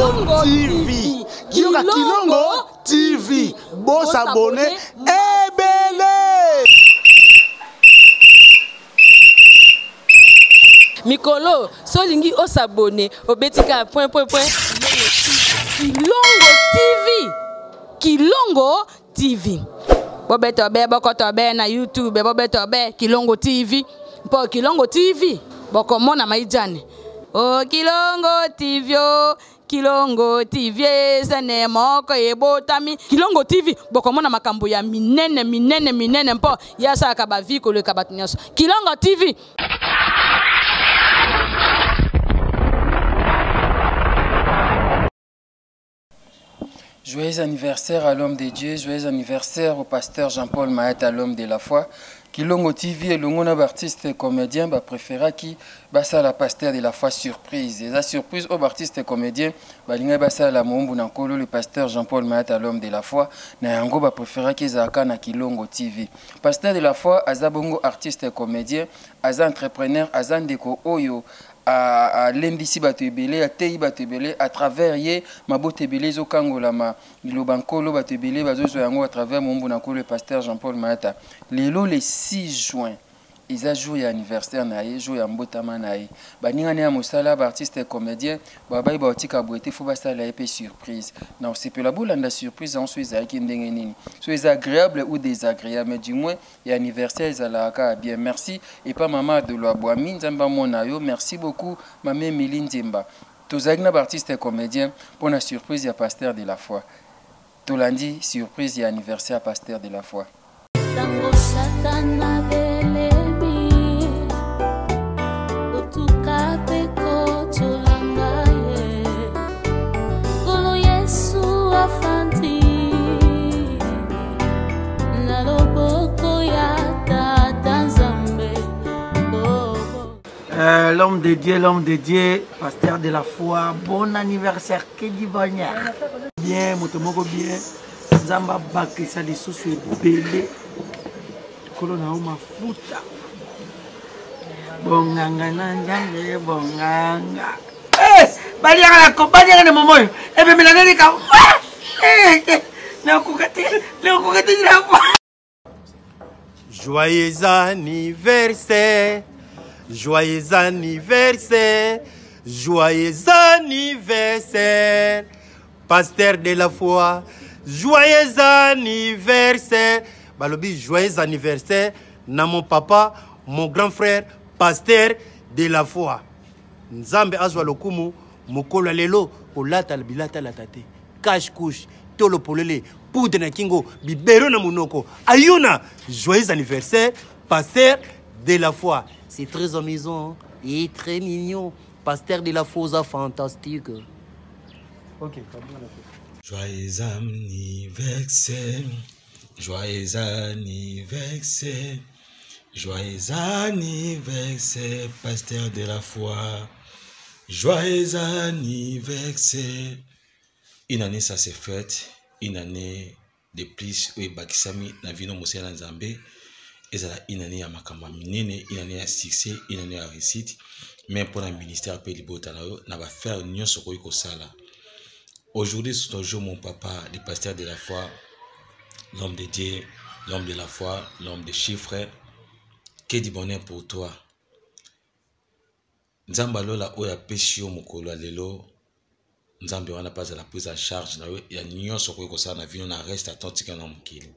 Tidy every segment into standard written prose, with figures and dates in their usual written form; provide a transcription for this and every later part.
Kilongo TV. Kilongo TV. Bon s'abonner. Ebele. Mikolo, solingi o s'abonner. Obetika point. Kilongo TV. Kilongo TV. Bobeto be bokoto be na YouTube, bobeto be Kilongo TV. Po Kilongo TV. Boko mona maijane. Oh Kilongo TV, oh Kilongo TV, sene moko ebotami. Kilongo TV, boko mona makambo ya minene mpo yasa akaba viko le kabatinyaso. Kilongo TV. Joyeux anniversaire à l'homme de Dieu, joyeux anniversaire au pasteur Jean-Paul Mayata, l'homme de la foi. Kilongo TV et le artiste comédien préféra qui basa la pasteur de la foi surprise. Et la surprise au artiste comédien balinga basa la mombu nankolo le pasteur Jean-Paul Mayata, l'homme de la foi na yango préféra qui zaka na Kilongo TV. Pasteur de la foi azabongo artiste comédien, aza entrepreneur, aza ndeko oyo à l'embisi batebele à tei batebele à travers ye mabotebele zo kangolama ilobankolo batebele bazo yango à travers mombu nankolo le pasteur Jean-Paul Mayata. Lelo le 6 juin ils a joué anniversaire nae jour ya mbotama nae baningani ya mosala ba artiste comédien babai ba otika boete fo basala épée surprise na osepela bolanda surprise en soit ezaki ndenge nini so est agréable ou désagréable mais du moins et anniversaire ezalaka bien merci et pas maman de la boami nzamba mona yo merci beaucoup maman Méline Nzemba tozaki na ba artiste comédien pour la surprise ya pasteur de la foi tolandi surprise ya anniversaire pasteur de la foi. L'homme de Dieu, pasteur de la foi, bon anniversaire, que du bonheur. Bien, motomoko bien, Zamba bakisa les sous belé, colonna ma futa. Bonganga nanjanga, bonganga. Eh, balianga la compagnie de momo. Eh bien, mais la Joyeux anniversaire, joyeux anniversaire, joyeux anniversaire, pasteur de la foi, joyeux anniversaire. Balobi, joyeux anniversaire, na mon papa, mon grand frère, pasteur de la foi. Nzambe azwa lokumu, mokolo lelo, olata bilata la tate, cache couche, tolo polele, poudre na kingo, bibero na monoko. Ayuna, joyeux anniversaire, pasteur de la foi. C'est très amusant et très mignon. Pasteur de la foi, fantastique. Ok, joyeux anniversaire, joyeux anniversaire, joyeux anniversaire, pasteur de la foi. Joyeux anniversaire. Une année ça s'est fait, une année de plus où bakisami na vino mosé na Nzambe. Et ça une année à makamba minene, une année à succès, une année à réussite. Mais pour un ministère pays libotanayo, n'a pas faire union sur quoi sala. Aujourd'hui, c'est toujours mon papa, le pasteur de la foi, l'homme de Dieu, l'homme de la foi, l'homme de chiffres. Que du bonheur pour toi. Nzamba lola oya pesio mokolo lelo. Nzambe wana pas à la prise en charge na ya union sur quoi sala na vino na reste attentif na mokili.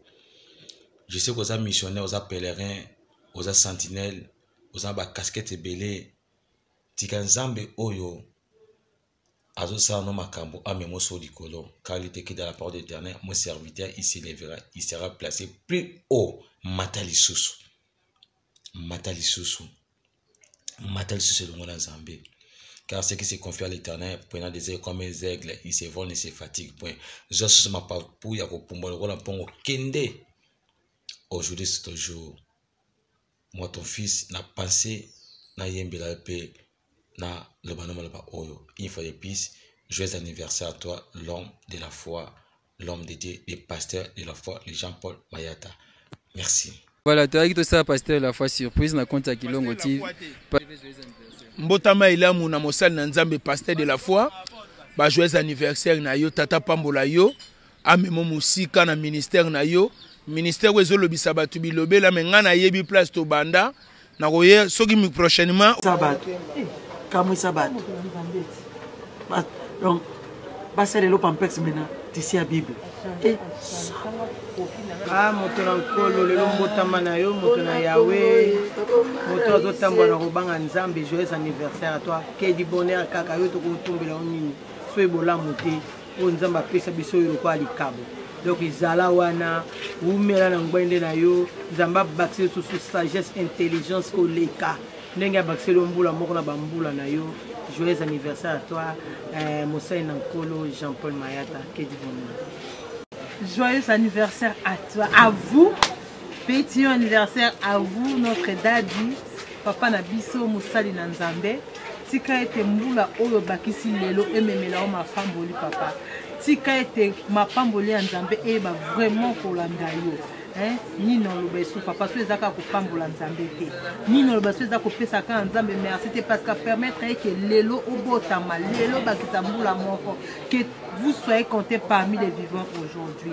Je sais que vous êtes missionnaires, vous êtes pèlerins, vous êtes sentinelles, vous êtes casquette belé. Tika Nzambe oyo azo sa no makambo amemo so likolo car il était écrit dans la parole de l'Éternel, mon serviteur il s'élèvera, il sera placé plus haut. Matali susu le monde Nzambe. Car ceux qui se confient à l'Éternel, prenant des ailes comme les aigles, ils se volent et se fatiguent. Point. Je suis ma papou ya ko pumba ko la pongo kende. Aujourd'hui c'est ton jour. Moi ton fils n'a pensé na yembela pe na le banama le ba oyo. Il faut des pistes. Joyeux anniversaire à toi, l'homme de la foi, l'homme de Dieu, le pasteur de la foi, le Jean-Paul Mayata. Merci. Voilà, tu as dit tout ça, pasteur de la foi surprise, na compte à Kilongo TV. Mbotama ilamu na mosali na Nzambe pasteur de la foi. ba joyeux anniversaire na yo tata pambola yo amemo musika na ministère na yo ministère wezo lobisa batu bilobela menga na yebi place to banda na koye soki mi prochainement sabat kamwe sabat donc basa lelo pampex mena tisi ya bible moto na nkolo lelo mbotama na yo moto na yawe moto azotambola na kobanga nzambe joyeux anniversaire à toi que du bonheur kaka yo tokotumbela yo nini so ebolamu te oyo nzambe apesa biso oyo lokola likabo donc ezala wana umela na ngwende na yo nzambe abakisi lisusu sagesse intelligence koleka ndenge abakiseli mbula moko na bambula na yo. Joyeux anniversaire à toi Mosai Nankolo Jean-Paul Mayata, que du bonheur. Joyeux anniversaire à toi, à vous. Petit anniversaire à vous, notre daddy, papa Nabiso Moussali Nanzambe. Tika ete mbula oyo bakisi lelo ememela o ma famboli papa. Tika ete ma famboli Nzambe eba vraiment kolanda yo. Nino lobeso papa so ezaka ko pambola Nzambe te. Nino lobeso ezaka ko pesa ka Nzambe merci te parce que permettre que lelo obotama lelo bakisa mbula moko que vous soyez comptés parmi les vivants aujourd'hui.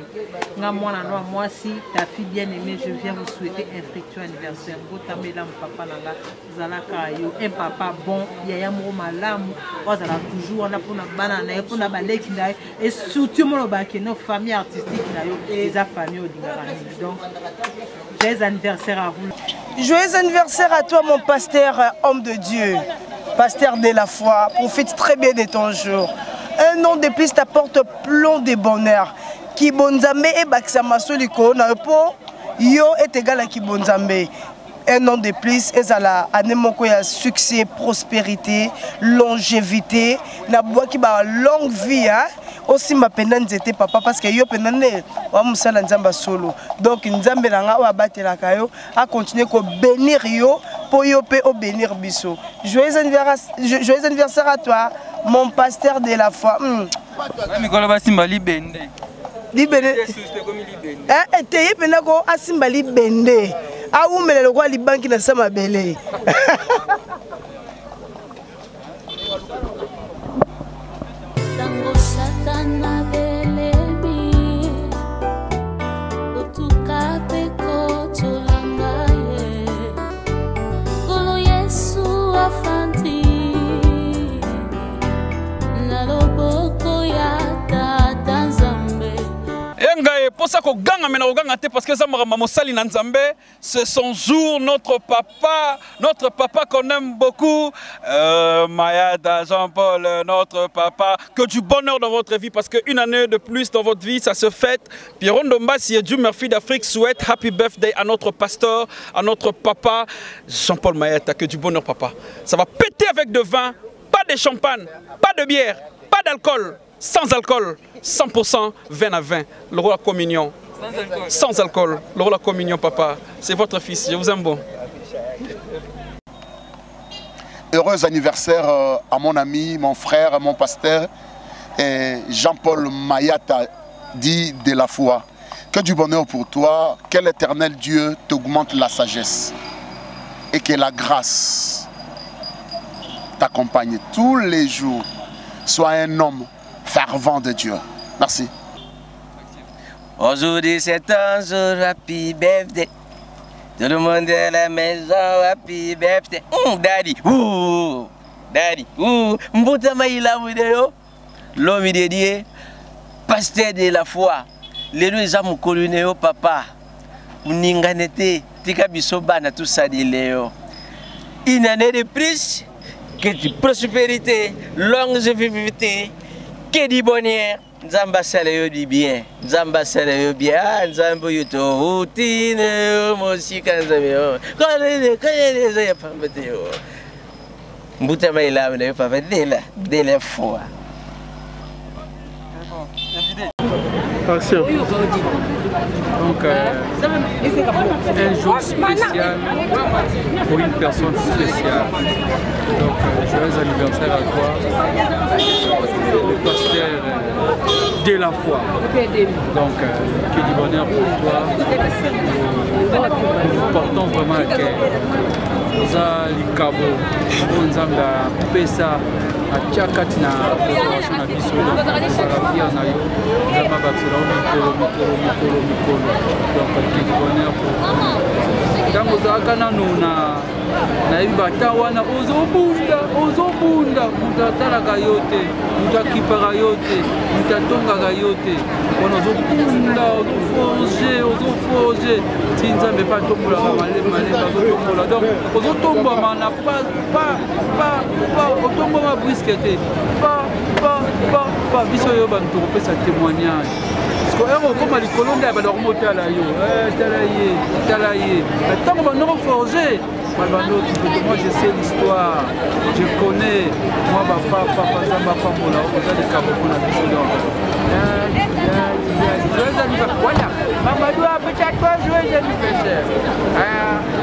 Moi si ta fille bien-aimée, je viens vous souhaiter un fructueux anniversaire. Botamela papa nanga, zalaka yo un papa bon, yaya mo malamu, ozala toujours on a pour na banana, pour na baleki na et surtout mo lobaki nos familles artistiques na yo, les familles odingara. Donc joyeux anniversaire à vous. Joyeux anniversaire à toi mon pasteur homme de Dieu, pasteur de la foi. Profite très bien de ton jour. Un nom de plus t'apporte plomb de bonheur. Kibonzambe et Baksama Soliko na po yo est égal à Kibonzambe. Un nom de plus et à anemoko ya succès, prospérité, longévité, na bois qui ba longue vie hein. Aussi ma peine était papa parce que yo peine wa musala nzamba solo. Donc nzambe nanga wa batela kayo a continuer ko bénir yo po yo pe o bénir biso. Joyeux anniversaire à toi mon pasteur de la foi. Mikolo basimba libende. Libende. Teye pena ko asimba libende. A umele lokwa libanki na sama bele. Pour ça qu'on gagne maintenant on gagne parce que ça m'a Mosali Nanzambe c'est son jour notre papa qu'on aime beaucoup Mayata Jean-Paul notre papa que du bonheur dans votre vie parce qu'une année de plus dans votre vie ça se fête. Pierron Dombassi et Dieu Murphy d'Afrique souhaite happy birthday à notre pasteur à notre papa Jean-Paul Mayata, que du bonheur papa. Ça va péter avec de vin, pas de champagne, pas de bière, pas d'alcool. Sans alcool, 100% vin à vin, le roi la communion. Sans alcool, le roi la communion, papa. C'est votre fils, je vous aime bon. Heureux anniversaire à mon ami, mon frère, mon pasteur, Jean-Paul Mayata, dit de la foi. Que du bonheur pour toi, que l'éternel Dieu t'augmente la sagesse et que la grâce t'accompagne tous les jours. Sois un homme fervent de Dieu. Merci. Aujourd'hui c'est un jour happy birthday. Tout le monde à la maison happy birthday. Daddy, daddy, Mbutama ila vidéo. L'homme dédié, pasteur de la foi. Les deux amours colonés papa. Ninganete, tika bisoba na tout ça de Léo. Une année de plus, que de prospérité, longévité. Que du bonheur, Nzamba Salayo dit bien, Nzamba Salayo bien, Nzamba Yuto, routine, musique, Nzamba, quand les pas météo. Mbutama il a une pas de la foi. Action. Donc, un jour spécial pour une personne spéciale. Donc, joyeux anniversaire à toi, le pasteur de la foi. Donc, que du bonheur pour toi. Nous portons vraiment à cœur. Nous avons les cabots, nous avons la pesa, atia kati na préparation na biso salafia na yo nzambe abakisela o mikolo donc kedi bonheur ntango ozalaka nano nayebi bata wana ozobunda moto atalaka yo te moto akipaka yo te moto atongaka yo te wana ozobunda ozoforge ti nzambe mpe atombolaka malema azotombola donc ozotombama na otombama briske te biso oyo bantu tokopesa témoignage parce que ero okoma likolo nde baloko motala yo tala ye ntango bandoko forge moi je sais l'histoire, je connais, moi papa Zamba Pambola, vous allez Cameroun à Bissodon. Joyeux anniversaire. Voilà, Mamadou a peut-être pas joyeux anniversaire.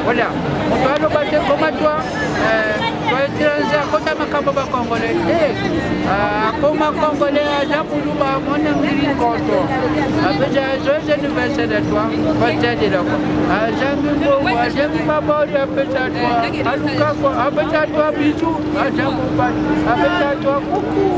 Voilà, on va le battre comme toi. Joyeux anniversaire, quand tu as ma congolais. Comme congolais, j'ai voulu mon ami Conto. Joyeux anniversaire de toi, pasteur de la foi. J'aime pas mourir à toi. Avec toi, bisous. Avec toi, coucou.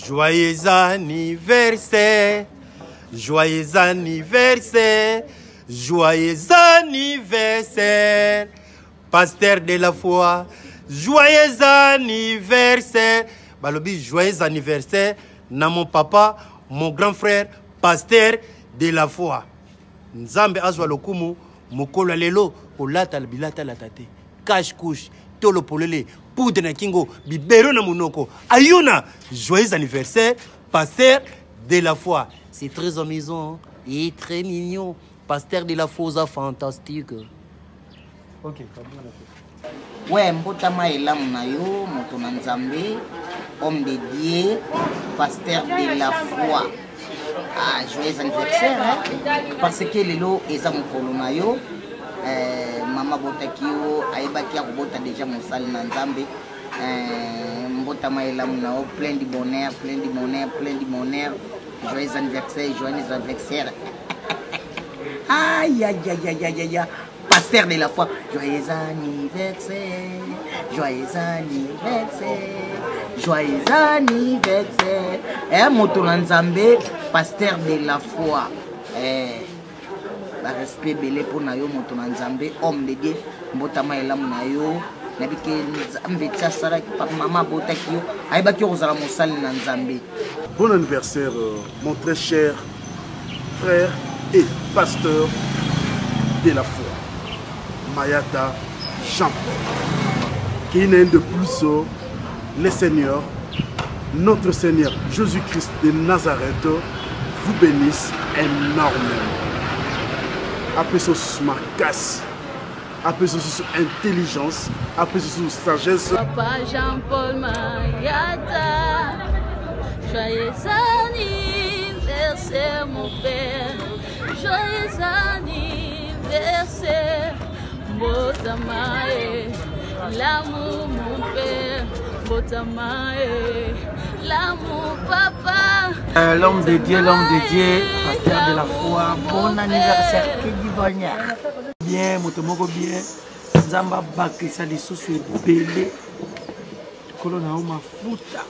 Joyeux anniversaire, joyeux anniversaire, joyeux anniversaire, pasteur de la foi, joyeux anniversaire. Balobi, joyeux anniversaire, na mon papa, mon grand frère, pasteur de la foi. Nzambe azwa lokumu, mokolo lelo, olata bilata la tate, cache couche, tolo polele. Poudre na kingo, bibero na monoko. Ayuna, joyeux anniversaire, pasteur de la foi. C'est très amusant et très mignon. Pasteur de la foi, fantastique. Ok. Ouais, mbotama elamu na yo, moto na Nzambe, homme de Dieu, pasteur de la foi. Ah, joyeux anniversaire, hein? Parce que lelo eza mokolo na yo. Mama botakio aibaki akubota déjà mosali na Nzambe mbota maela munao plein de bonheur joyeux anniversaire aïe pasteur de la foi joyeux anniversaire moto na Nzambe pasteur de la foi respect belé pour nayo moto na Nzambe homme de Dieu mbotama elamu nayo nabike Nzambe tsasara papa mama botaki yo ayibaki kozala mosali na Nzambe. Bon anniversaire mon très cher frère et pasteur de la foi Mayata Jean-Paul qui est un de plus le Seigneur notre Seigneur Jésus-Christ de Nazareth vous bénisse énormément. Appelez ça sous ma casse, appelez ça sous intelligence, appelez ça sous sagesse. Papa Jean-Paul Mayata, joyeux anniversaire mon père, joyeux anniversaire, Botamae, l'amour mon père, Botamae, l'amour papa. L'homme de Dieu, pasteur de la foi, bon anniversaire, que du bonheur. Bien, motomoko bien, Zamba bakisa les sous belé, kolona uma futa.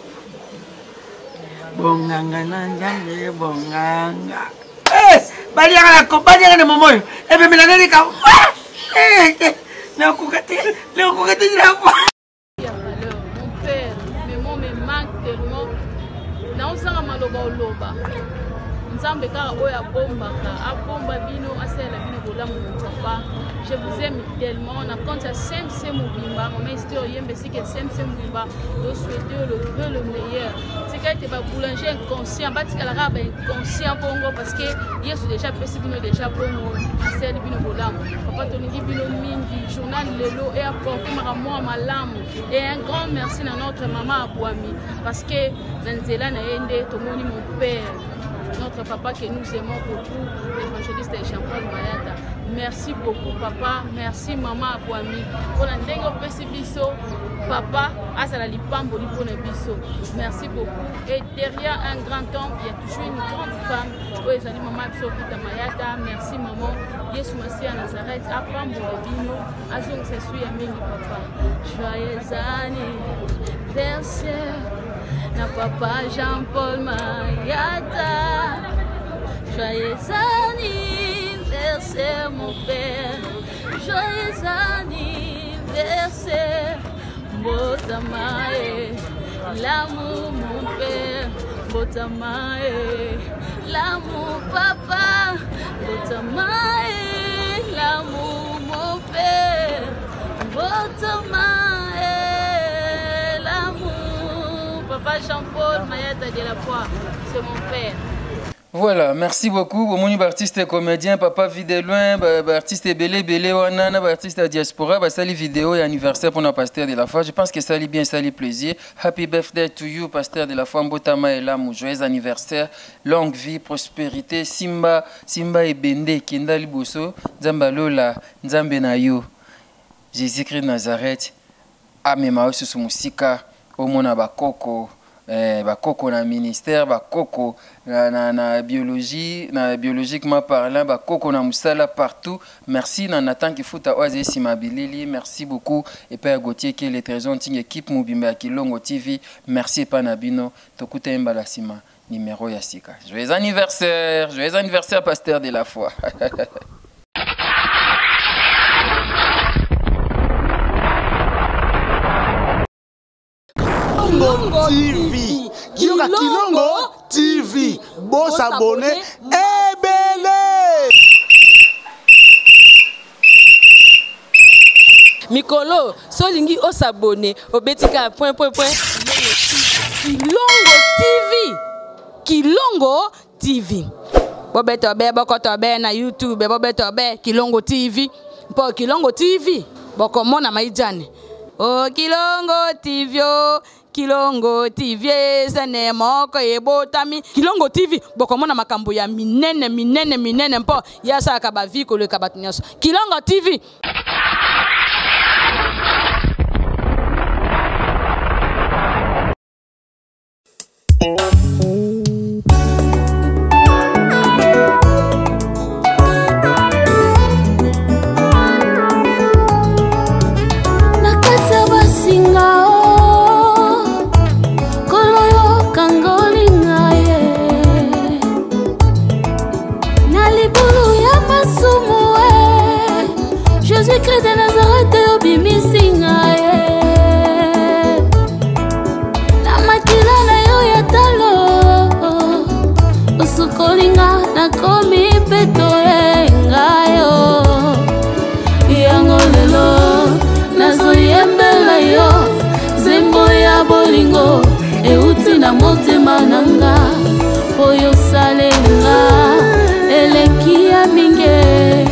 Bonganga nanjanje, bonganga. Baliaka la compagnie de momo, et bien melaneli ka. Non coquette la foi. Mon père, mes mots me manquent tellement. Naosanga maloba oloba Nzambe kaka oyo abomba bino asala bino bolamu papa. Je vous aime tellement. On a compte à CMC Mobimba, on met histoire yembe si que CMC Mobimba doit souhaiter le vœu le meilleur. C'est qu'il était boulanger inconscient, batika la rabe inconscient bongo parce que hier c'est déjà passé bino déjà bongo asala bino bolamu. Papa toningi bino mingi journal lelo et apporter maramoa malamu et un grand merci à notre maman Abouami parce que Nanzela na yende tomoni mon père. notre papa que nous aimons beaucoup, l'évangéliste Jean-Paul Mayata. Merci beaucoup papa, merci maman Abouami. Pour la ndenge biso, papa, asala lipambo li pona biso. Merci beaucoup. Et derrière un grand homme, il y a toujours une grande femme. Oezali maman biso Vita Mayata. Merci maman. Yesu Masia Nazareth, apambo bino, azong se suya mingi papa. Joyeux anniversaire na papa Jean-Paul Mayata. Joyeux anniversaire mon père. Joyeux anniversaire. Botamae, l'amour mon père. Botamae, l'amour papa. Botamae, l'amour mon père. Botamae, l'amour papa Jean-Paul Mayata de la foi, c'est mon père. Voilà, merci beaucoup. Mon artiste et comédien, papa vit de loin, artiste belé, wanana, artiste de diaspora, sali vidéo et anniversaire pour notre pasteur de la foi. Je pense que ça lit bien, ça lit plaisir. Happy birthday to you, pasteur de la foi. Mbotama et l'amour, joyeux anniversaire, longue vie, prospérité. Simba et Bende, Kenda Liboso, Nzamba Lola, Nzambe Nayo, Jésus-Christ de Nazareth, Amema Osusu Musika, Omona Bakoko. Bakoko na ministère, bakoko na biologie, na biologiquement parlant, bakoko na musala partout. Merci na Nathan Kifuta Oaze Simabilili, merci beaucoup et Père Gauthier qui est le trésor d'une équipe Mubimba Kilongo TV. Merci Panabino, Tokute Mbalasima numéro Yassika. Joyeux anniversaire pasteur de la foi. Kilongo TV. Kilongo TV. Boss abonné. Ebele. Mikolo, solingi o s'abonner au betika point. Kilongo TV. Kilongo TV. Bobeto be bokoto be na YouTube, bobeto be Kilongo TV. Po Kilongo TV. Bokomona maijane. Oh Kilongo TV, oh Kilongo TV, sene moko ebotami. Kilongo TV, bokomona makambo ya minene mpo yasa kabaviko le kabatunyaso. Kilongo TV. Jésus-Christ de Nazareth obimisinga na makila na yo ya talo usukolinga na komi peto ngayo yango lelo nazoyembela yo zembo ya bolingo euti na motema nanga oyo salenga eleki ya minge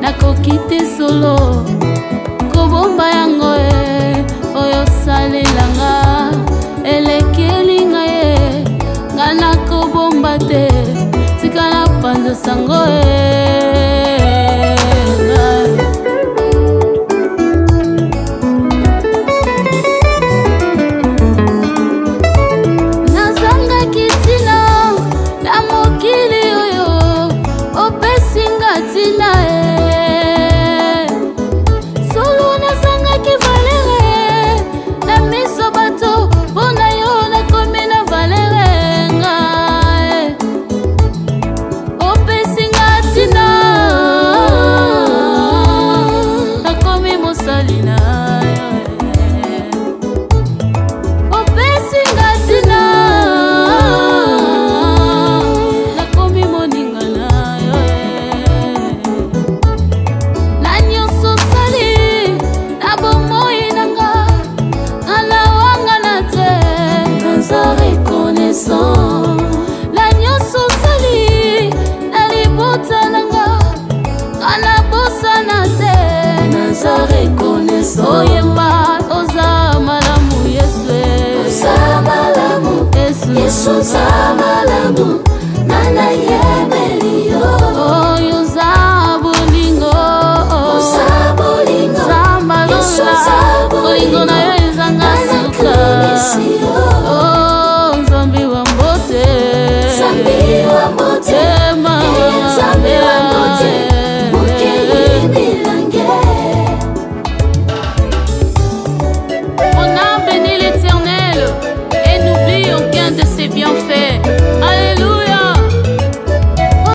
nakokite solo kobomba yango oyo salelanga elekelinga nga nakobomba te tika na panza sango nazanga kitina na mokili oyo opesinga tina oyemba oza malamu Yesu oza malamu Yesu oza malamu nana Oyo zabulingo Zambalola Bolingo na yo ezanga suka Oh, Nzambi wa mbote